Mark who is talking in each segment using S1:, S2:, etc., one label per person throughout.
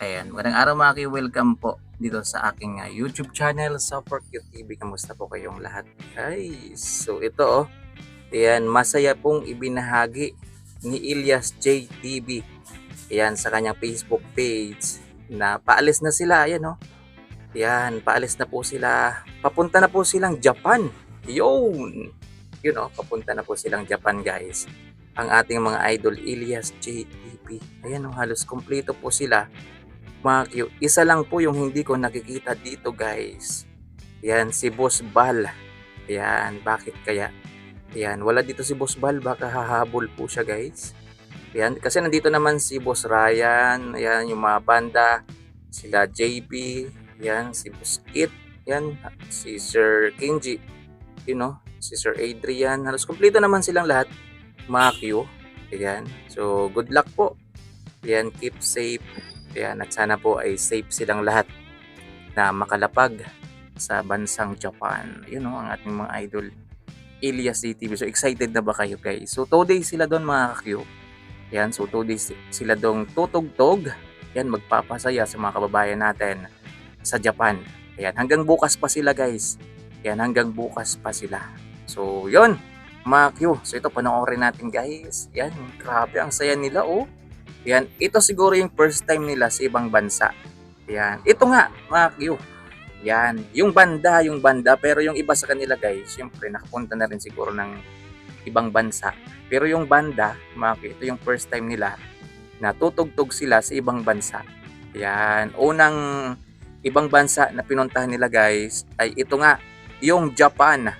S1: Ayan, magandang araw mga welcome po dito sa aking YouTube channel, Super Cute TV. Kamusta po kayong lahat guys? So ito ayan, masaya pong ibinahagi ni Ilyas JTV ayan, sa kanyang Facebook page na paalis na sila, ayan ayan, paalis na po sila, papunta na po silang Japan. Papunta na po silang Japan guys. Ang ating mga idol Ilyas JTV, ayan halos kumpleto po sila. Mga Q, isa lang po yung hindi ko nakikita dito guys. Yan, si Boss Bal. Yan, bakit kaya? Yan, wala dito si Boss Bal, baka hahabol po siya guys. Yan, kasi nandito naman si Boss Ryan, yan, yung mga banda, sila JB, yan, si Boss Kit, yan, si Sir Kenji, si Sir Adrian, halos kumpleto naman silang lahat, mga Q. Yan, so good luck po. Yan, keep safe. Ayan, at sana po ay safe silang lahat na makalapag sa bansang Japan. Ang ating mga idol Ilyas CTV. So excited na ba kayo guys? So 2 days sila doon mga Q. Ayan, so 2 days sila doon tutugtog. Ayan, magpapasaya sa mga kababayan natin sa Japan. Ayan, hanggang bukas pa sila guys. Ayan, hanggang bukas pa sila. So yun, mga Q. So ito, panoorin natin guys. Ayan, grabe ang saya nila Yan, ito siguro yung first time nila sa ibang bansa. Yan, ito nga, mga Q. Yan, yung banda, pero yung iba sa kanila guys, syempre nakapunta na rin siguro ng ibang bansa. Pero yung banda, mga Q, ito yung first time nila na tutugtog sila sa ibang bansa. Yan, unang ibang bansa na pinuntahan nila guys, ay ito nga, yung Japan,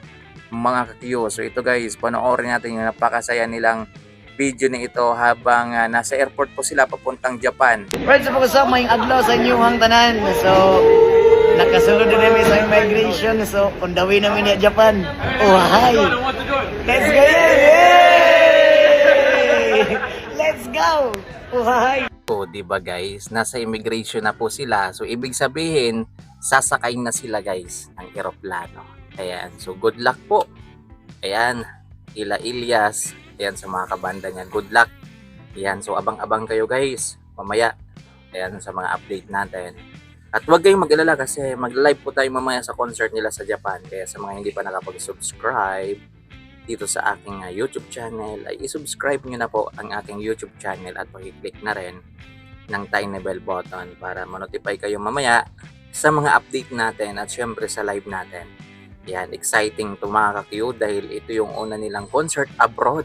S1: mga Q. So ito guys, panoorin natin yung napakasaya nilang video na ito habang nasa airport po sila papuntang Japan.
S2: Friends, po kasama yung adlaw sa inyong tanan. So, nakasunod na namin sa immigration. So, on the way namin ni Japan. Oh, hi! Let's go! Yay! Let's go! Oh, hi!
S1: Diba guys, nasa immigration na po sila. So, ibig sabihin, sasakay na sila guys ng eroplano. Ayan, so good luck po. Ayan, Ilyas. Ayan, sa mga kabanda niyan. Good luck. Ayan, so abang-abang kayo guys. Mamaya. Ayan, sa mga update natin. At huwag kayong mag-alala kasi mag-live po tayo mamaya sa concert nila sa Japan. Kaya sa mga hindi pa nakapag-subscribe dito sa aking YouTube channel, ay i-subscribe nyo na po ang aking YouTube channel at pag-click na rin ng tiny bell button para ma-notify kayo mamaya sa mga update natin at syempre sa live natin. Yan, exciting to mga ka-Q dahil ito yung una nilang concert abroad.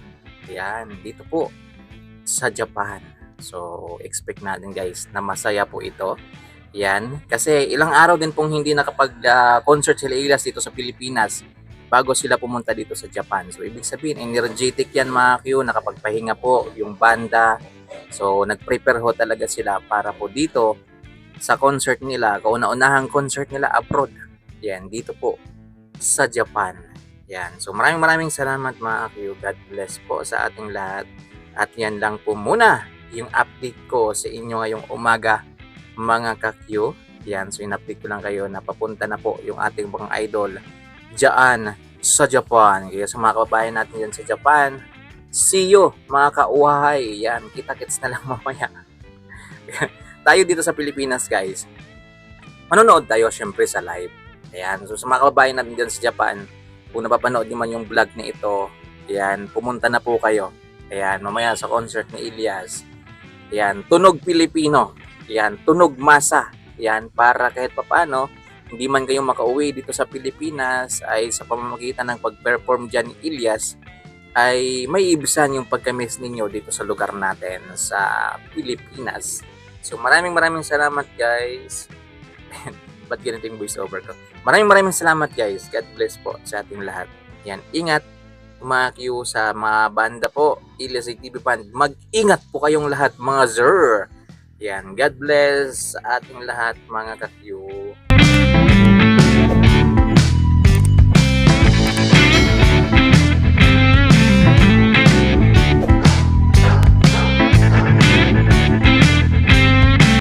S1: Yan, dito po sa Japan. So, expect natin guys na masaya po ito. Yan, kasi ilang araw din pong hindi nakapag-concert sila Ilyas dito sa Pilipinas bago sila pumunta dito sa Japan. So, ibig sabihin, energetic yan mga Q, nakapagpahinga po yung banda. So, nag-prepare ho talaga sila para po dito sa concert nila, kauna-unahang concert nila abroad. Yan, dito po sa Japan. Yan. So maraming salamat mga Q. God bless po sa ating lahat. At yan lang po muna yung update ko sa inyo ngayong umaga mga ka-Q. Yan. So in-update ko lang kayo na papunta na po yung ating mga idol dyan sa Japan. Kaya sa mga kababayan natin dyan sa Japan, see you mga kauhay. Yan. Kita-kits na lang mamaya. Tayo dito sa Pilipinas guys. Manonood tayo syempre sa live. Ayan. So sa mga kababayan natin dyan sa Japan, kung napapanood nyo man yung vlog na ito, ayan, pumunta na po kayo. Ayan, mamaya sa concert ni Ilyas. Ayan, tunog Pilipino. Ayan, tunog masa. Ayan, para kahit papaano, hindi man kayo makauwi dito sa Pilipinas, ay sa pamamagitan ng pag-perform dyan ni Ilyas, ay may ibisan yung pagka-miss ninyo dito sa lugar natin sa Pilipinas. So maraming salamat guys. Ba't ganito yung voice over ko? Maraming salamat guys. God bless po sa ating lahat. Yan, ingat mga Q sa mga banda po. Ilyas TV Band. Mag-ingat po kayong lahat mga sir. Yan, God bless sa ating lahat mga ka-Q.